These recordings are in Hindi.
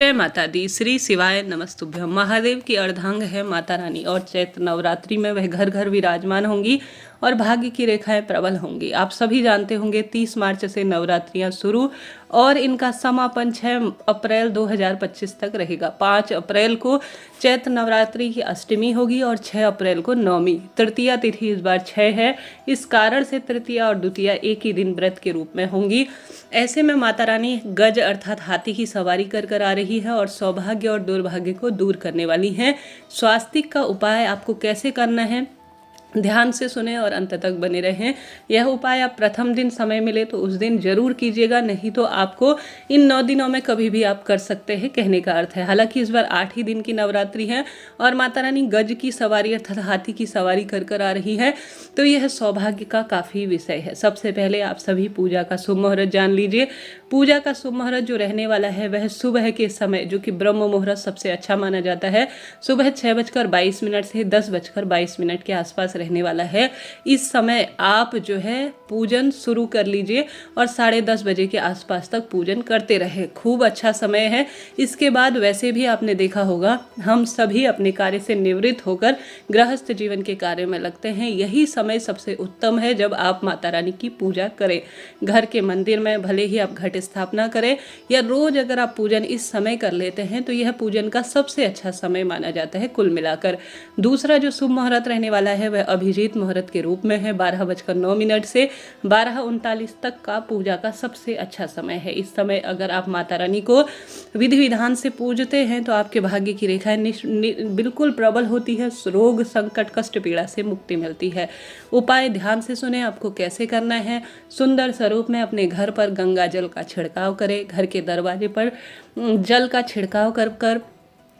जय माता दी। श्री शिवाय नमस्तुभ्यं। महादेव की अर्धांग है माता रानी और चैत्र नवरात्रि में वह घर घर विराजमान होंगी और भाग्य की रेखाएं प्रबल होंगी। आप सभी जानते होंगे 30 मार्च से नवरात्रियां शुरू और इनका समापन 6 अप्रैल 2025 तक रहेगा। 5 अप्रैल को चैत्र नवरात्रि की अष्टमी होगी और 6 अप्रैल को नवमी। तृतीया तिथि इस बार 6 है, इस कारण से तृतीया और द्वितीया एक ही दिन व्रत के रूप में होंगी। ऐसे में माता रानी गज अर्थात हाथी की सवारी कर आ रही है और सौभाग्य और दुर्भाग्य को दूर करने वाली है। स्वास्तिक का उपाय आपको कैसे करना है, ध्यान से सुने और अंत तक बने रहें। यह उपाय आप प्रथम दिन समय मिले तो उस दिन जरूर कीजिएगा, नहीं तो आपको इन 9 दिनों में कभी भी आप कर सकते हैं, कहने का अर्थ है। हालांकि इस बार 8 ही दिन की नवरात्रि है और माता रानी गज की सवारी अर्थात हाथी की सवारी कर आ रही है, तो यह सौभाग्य का काफ़ी विषय है। सबसे पहले आप सभी पूजा का शुभ मुहूर्त जान लीजिए। पूजा का शुभ मुहूर्त जो रहने वाला है वह सुबह के समय, जो कि ब्रह्म मुहूर्त सबसे अच्छा माना जाता है, सुबह 6:22 से 10:22 के आसपास रहने वाला है। इस समय आप जो है पूजन शुरू कर लीजिए और 10:30 बजे के आसपास तक पूजन करते रहे। खूब अच्छा समय है। इसके बाद वैसे भी आपने देखा होगा हम सभी अपने कार्य से निवृत्त होकर गृहस्थ जीवन के कार्य में लगते हैं। यही समय सबसे उत्तम है जब आप माता रानी की पूजा करें। घर के मंदिर में भले ही आप घट स्थापना करें या रोज अगर आप पूजन इस समय कर लेते हैं तो यह पूजन का सबसे अच्छा समय माना जाता है कुल मिलाकर। दूसरा जो शुभ मुहूर्त रहने वाला है वह अभिजीत मुहूर्त के रूप में है। 12:09 से 12:39 तक का पूजा का सबसे अच्छा समय है। इस समय अगर आप माता रानी को विधि विधान से पूजते हैं तो आपके भाग्य की रेखाएं बिल्कुल प्रबल होती है। रोग संकट कष्ट पीड़ा से मुक्ति मिलती है। उपाय ध्यान से सुने, आपको कैसे करना है। सुंदर स्वरूप में अपने घर पर गंगा जल का छिड़काव करें। घर के दरवाजे पर जल का छिड़काव कर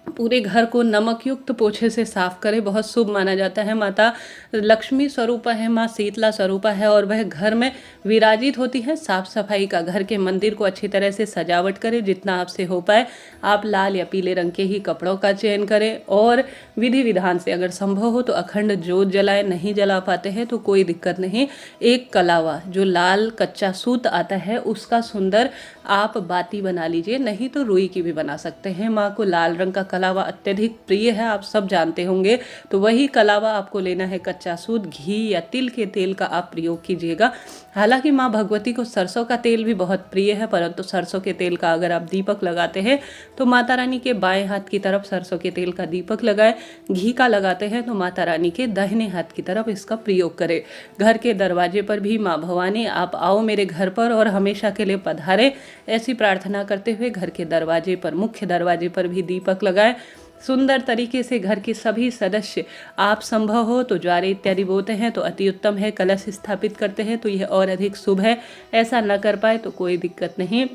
पूरे घर को नमक युक्त पोछे से साफ करें। बहुत शुभ माना जाता है। माता लक्ष्मी स्वरूपा है, माँ शीतला स्वरूपा है और वह घर में विराजित होती है। साफ सफाई का, घर के मंदिर को अच्छी तरह से सजावट करें। जितना आपसे हो पाए आप लाल या पीले रंग के ही कपड़ों का चयन करें और विधि विधान से अगर संभव हो तो अखंड जोत जलाएं। नहीं जला पाते हैं तो कोई दिक्कत नहीं, एक कलावा जो लाल कच्चा सूत आता है उसका सुंदर आप बाती बना लीजिए, नहीं तो रुई की भी बना सकते हैं। माँ को लाल रंग का कलावा अत्यधिक प्रिय है, आप सब जानते होंगे। तो वही कलावा आपको लेना है। कच्चा सूत, घी या तिल के तेल का आप प्रयोग कीजिएगा। हालांकि माँ भगवती को सरसों का तेल भी बहुत प्रिय है, परंतु सरसों के तेल का अगर आप दीपक लगाते हैं तो माता रानी के बाएं हाथ की तरफ सरसों के तेल का दीपक लगाएं। घी का लगाते हैं तो माता रानी के दाहिने हाथ की तरफ इसका प्रयोग करें। घर के दरवाजे पर भी माँ भवानी आप आओ मेरे घर पर और हमेशा के लिए पधारे, ऐसी प्रार्थना करते हुए घर के दरवाजे पर, मुख्य दरवाजे पर भी दीपक लगाएं। सुंदर तरीके से घर के सभी सदस्य, आप संभव हो तो ज्वारे इत्यादि बोते हैं तो अति उत्तम है। कलश स्थापित करते हैं तो यह और अधिक शुभ है। ऐसा न कर पाए तो कोई दिक्कत नहीं।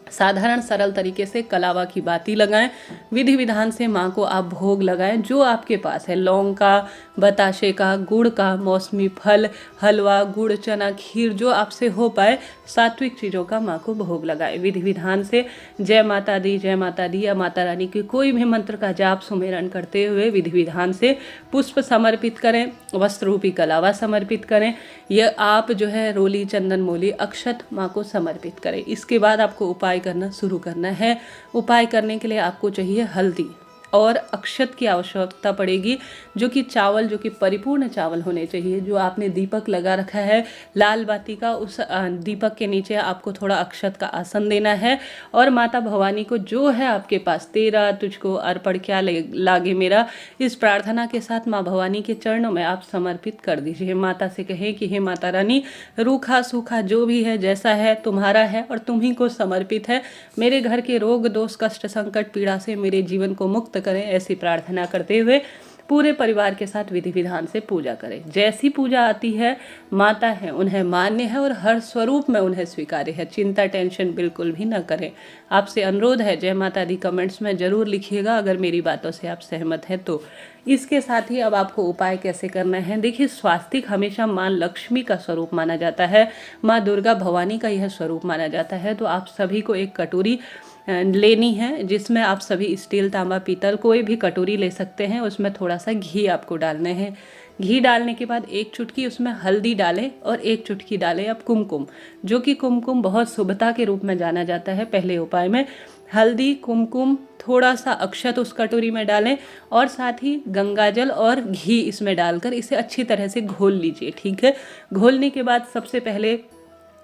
साधारण सरल तरीके से कलावा की बाती लगाएं। विधि विधान से माँ को आप भोग लगाएं जो आपके पास है। लौंग का, बताशे का, गुड़ का, मौसमी फल, हलवा, गुड़, चना, खीर, जो आपसे हो पाए सात्विक चीज़ों का माँ को भोग लगाएं। विधि विधान से जय माता दी, जय माता दी या माता रानी के कोई भी मंत्र का जाप सुमेरन करते हुए विधि विधान से पुष्प समर्पित करें, वस्त्र रूपी कलावा समर्पित करें। यह आप जो है रोली, चंदन, मोली, अक्षत माँ को समर्पित करें। इसके बाद आपको उपाय करना शुरू करना है। उपाय करने के लिए आपको चाहिए हल्दी और अक्षत की आवश्यकता पड़ेगी, जो कि चावल, जो कि परिपूर्ण चावल होने चाहिए। जो आपने दीपक लगा रखा है लाल बाती का, उस दीपक के नीचे आपको थोड़ा अक्षत का आसन देना है और माता भवानी को जो है आपके पास, तेरा तुझको अर्पण क्या लागे मेरा, इस प्रार्थना के साथ माँ भवानी के चरणों में आप समर्पित कर दीजिए। माता से कहें कि हे माता रानी, रूखा सूखा जो भी है, जैसा है तुम्हारा है और तुम्ही को समर्पित है। मेरे घर के रोग दोष कष्ट संकट पीड़ा से मेरे जीवन को मुक्त करें, ऐसी प्रार्थना करते हुए पूरे परिवार के साथ विधि विधान से पूजा करें। जैसी पूजा आती है, माता है उन्हें मान्य है और हर स्वरूप में उन्हें स्वीकार्य है। चिंता टेंशन बिल्कुल भी न करें। आपसे अनुरोध है, जय माता दी कमेंट्स में जरूर लिखिएगा अगर मेरी बातों से आप सहमत हैं तो। इसके साथ ही अब आपको उपाय कैसे करना है। देखिए, स्वास्तिक हमेशा माँ लक्ष्मी का स्वरूप माना जाता है, माँ दुर्गा भवानी का यह स्वरूप माना जाता है। तो आप सभी को एक कटोरी लेनी है जिसमें आप सभी स्टील, तांबा, पीतल कोई भी कटोरी ले सकते हैं। उसमें थोड़ा सा घी आपको डालने हैं। घी डालने के बाद 1 चुटकी उसमें हल्दी डालें और 1 चुटकी डालें आप कुमकुम, जो कि कुमकुम बहुत शुभता के रूप में जाना जाता है। पहले उपाय में हल्दी, कुमकुम, थोड़ा सा अक्षत उस कटोरी में डालें और साथ ही गंगाजल और घी इसमें डालकर इसे अच्छी तरह से घोल लीजिए। ठीक है, घोलने के बाद सबसे पहले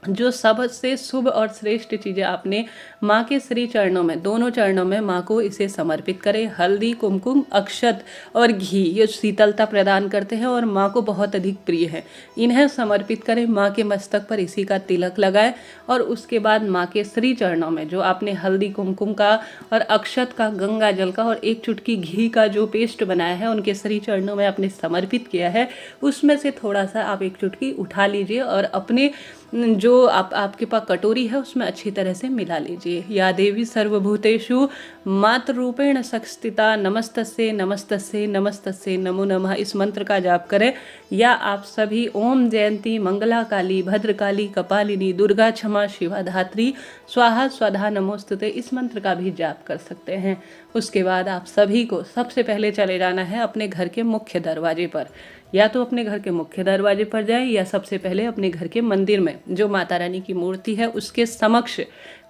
जो सबसे शुभ और श्रेष्ठ चीज़ें आपने माँ के श्री चरणों में, दोनों चरणों में माँ को इसे समर्पित करें। हल्दी, कुमकुम, अक्षत और घी ये शीतलता प्रदान करते हैं और माँ को बहुत अधिक प्रिय है। इन्हें समर्पित करें, माँ के मस्तक पर इसी का तिलक लगाएं और उसके बाद माँ के श्री चरणों में जो आपने हल्दी, कुमकुम का और अक्षत का, गंगा जल का और एक चुटकी घी का जो पेस्ट बनाया है उनके श्री चरणों में आपने समर्पित किया है, उसमें से थोड़ा सा आप एक चुटकी उठा लीजिए और अपने जो आपके पास कटोरी है उसमें अच्छी तरह से मिला लीजिए। या देवी सर्वभूतेषु मातृरूपेण संस्थिता नमस्तस्यै नमस्तस्यै नमस्तस्यै नमो नमः इस मंत्र का जाप करें। या आप सभी ओम जयंती मंगला काली भद्रकाली कपालिनी दुर्गा क्षमा शिवा धात्री स्वाहा स्वधा नमोस्तुते इस मंत्र का भी जाप कर सकते हैं। उसके बाद आप सभी को सबसे पहले चले जाना है अपने घर के मुख्य दरवाजे पर। या तो अपने घर के मुख्य दरवाजे पर जाएं या सबसे पहले अपने घर के मंदिर में जो माता रानी की मूर्ति है उसके समक्ष,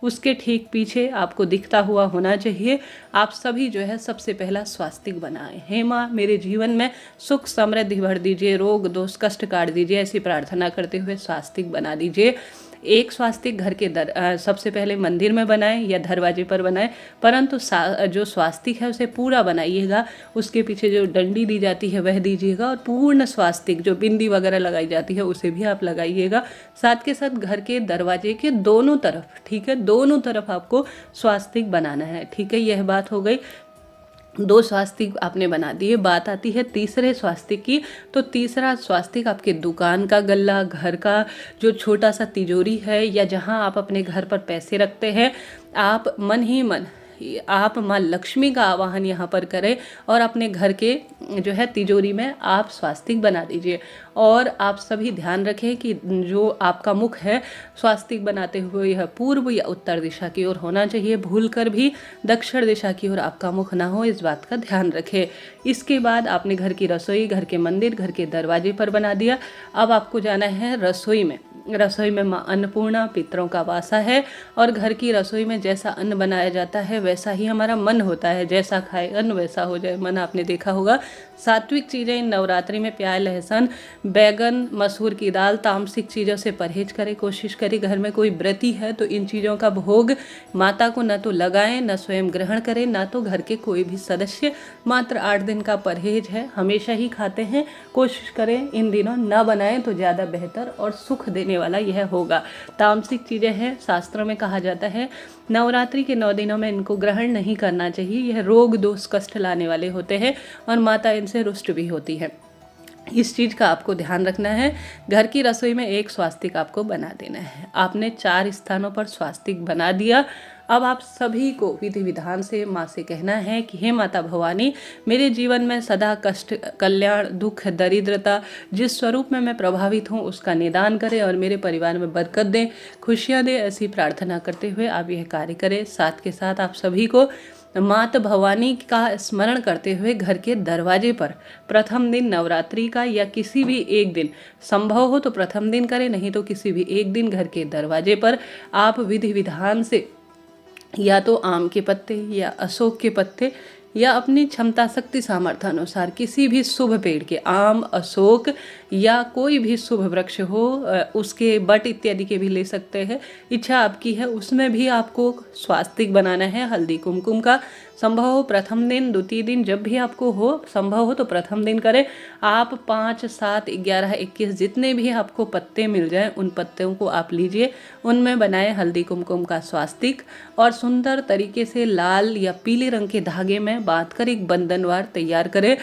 उसके ठीक पीछे आपको दिखता हुआ होना चाहिए। आप सभी जो है सबसे पहला स्वास्तिक बनाएं। हे माँ, मेरे जीवन में सुख समृद्धि भर दीजिए, रोग दोष कष्ट काट दीजिए, ऐसी प्रार्थना करते हुए स्वास्तिक बना दीजिए। एक स्वास्तिक घर के सबसे पहले मंदिर में बनाएं या दरवाजे पर बनाएं, परंतु जो स्वास्तिक है उसे पूरा बनाइएगा। उसके पीछे जो डंडी दी जाती है वह दीजिएगा और पूर्ण स्वास्तिक जो बिंदी वगैरह लगाई जाती है उसे भी आप लगाइएगा। साथ के साथ घर के दरवाजे के दोनों तरफ, ठीक है, दोनों तरफ आपको स्वास्तिक बनाना है। ठीक है, यह बात हो गई। 2 स्वास्तिक आपने बना दिए। बात आती है तीसरे स्वास्तिक की। तो तीसरा स्वास्तिक आपके दुकान का गल्ला, घर का जो छोटा सा तिजोरी है या जहां आप अपने घर पर पैसे रखते हैं, आप मन ही मन आप माँ लक्ष्मी का आवाहन यहाँ पर करें और अपने घर के जो है तिजोरी में आप स्वास्तिक बना दीजिए। और आप सभी ध्यान रखें कि जो आपका मुख है स्वास्तिक बनाते हुए यह पूर्व या उत्तर दिशा की ओर होना चाहिए। भूलकर भी दक्षिण दिशा की ओर आपका मुख ना हो, इस बात का ध्यान रखें। इसके बाद आपने घर की रसोई, घर के मंदिर, घर के दरवाजे पर बना दिया। अब आपको जाना है रसोई में। रसोई में माँ अन्नपूर्णा पितरों का वासा है और घर की रसोई में जैसा अन्न बनाया जाता है वैसा ही हमारा मन होता है। जैसा खाए अन्न वैसा हो जाए मन, आपने देखा होगा। सात्विक चीज़ें इन नवरात्रि में प्याज, लहसुन, बैगन, मसूर की दाल, तामसिक चीज़ों से परहेज करें। कोशिश करें घर में कोई व्रती है तो इन चीज़ों का भोग माता को न तो लगाएं, न स्वयं ग्रहण करें, न तो घर के कोई भी सदस्य। मात्र 8 दिन का परहेज है, हमेशा ही खाते हैं। कोशिश करें इन दिनों न बनाएं तो ज़्यादा बेहतर और सुख देने वाला यह होगा। तामसिक चीज़ें हैं, शास्त्रों में कहा जाता है नवरात्रि के 9 दिनों में इनको ग्रहण नहीं करना चाहिए। यह रोग दोष कष्ट लाने वाले होते हैं और माता इनसे रुष्ट भी होती है। इस चीज़ का आपको ध्यान रखना है। घर की रसोई में 1 स्वास्तिक आपको बना देना है। आपने 4 स्थानों पर स्वास्तिक बना दिया। अब आप सभी को विधि विधान से माँ से कहना है कि हे माता भवानी, मेरे जीवन में सदा कष्ट, कल्याण, दुख, दरिद्रता जिस स्वरूप में मैं प्रभावित हूँ उसका निदान करें और मेरे परिवार में बरकत दें, खुशियाँ दें। ऐसी प्रार्थना करते हुए आप यह कार्य करें। साथ के साथ आप सभी को माता भवानी का स्मरण करते हुए घर के दरवाजे पर प्रथम दिन नवरात्रि का या किसी भी एक दिन, संभव हो तो प्रथम दिन करें, नहीं तो किसी भी एक दिन घर के दरवाजे पर आप विधि विधान से या तो आम के पत्ते या अशोक के पत्ते या अपनी क्षमता शक्ति सामर्थ्य अनुसार किसी भी शुभ पेड़ के, आम, अशोक या कोई भी शुभ वृक्ष हो, उसके बट इत्यादि के भी ले सकते हैं, इच्छा आपकी है। उसमें भी आपको स्वास्तिक बनाना है हल्दी कुमकुम का। संभव हो प्रथम दिन, द्वितीय दिन, जब भी आपको हो संभव हो तो प्रथम दिन करें। आप 5, 7, 11, 21 जितने भी आपको पत्ते मिल जाएं उन पत्तों को आप लीजिए, उनमें बनाएं हल्दी कुमकुम का स्वास्तिक और सुंदर तरीके से लाल या पीले रंग के धागे में बांधकर एक बंधनवार तैयार करें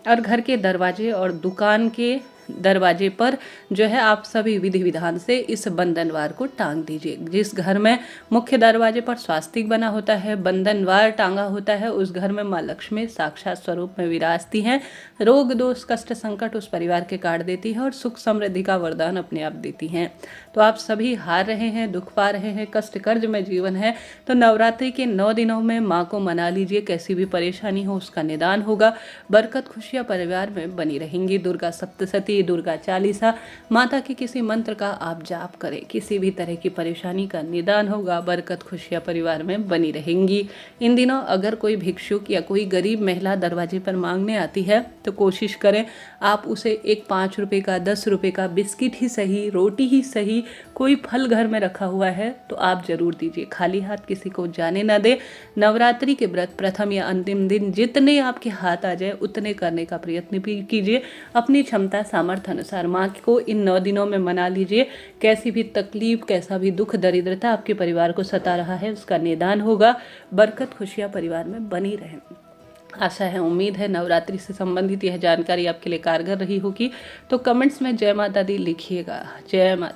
और घर के दरवाजे और दुकान के दरवाजे पर जो है आप सभी विधि विधान से इस बंधनवार को टांग दीजिए। जिस घर में मुख्य दरवाजे पर स्वास्तिक बना होता है, बंधनवार टांगा होता है, उस घर में माँ लक्ष्मी साक्षात स्वरूप में विराजती हैं। रोग दोष कष्ट संकट उस परिवार के काट देती है और सुख समृद्धि का वरदान अपने आप देती हैं। तो आप सभी हार रहे हैं, दुख पा रहे हैं, कष्ट कर्ज में जीवन है, तो नवरात्रि के 9 दिनों में माँ को मना लीजिए। कैसी भी परेशानी हो उसका निदान होगा, बरकत खुशियाँ परिवार में बनी रहेंगी। दुर्गा सप्तशती स्तुति, दुर्गा चालीसा, माता के किसी मंत्र का आप जाप करें। किसी भी तरह की परेशानी का निदान होगा, बरकत खुशियाँ परिवार में बनी रहेंगी। इन दिनों अगर कोई भिक्षुक या कोई गरीब महिला दरवाजे पर मांगने आती है तो कोशिश करें आप उसे एक 5 रुपये का, 10 रुपये का बिस्किट ही सही, रोटी ही सही, कोई फल घर में रखा हुआ है तो आप जरूर दीजिए। खाली हाथ किसी को जाने ना दे। नवरात्रि के व्रत प्रथम या अंतिम दिन जितने आपके हाथ आ जाए उतने करने का प्रयत्न भी कीजिए। अपनी क्षमता सामर्थ्य अनुसार माँ को इन 9 दिनों में मना लीजिए। कैसी भी तकलीफ, कैसा भी दुख दरिद्रता आपके परिवार को सता रहा है उसका निदान होगा। बरकत खुशियाँ परिवार में बनी रहें। आशा है, उम्मीद है नवरात्रि से संबंधित यह जानकारी आपके लिए कारगर रही होगी। तो कमेंट्स में जय माता दी लिखिएगा। जय माता।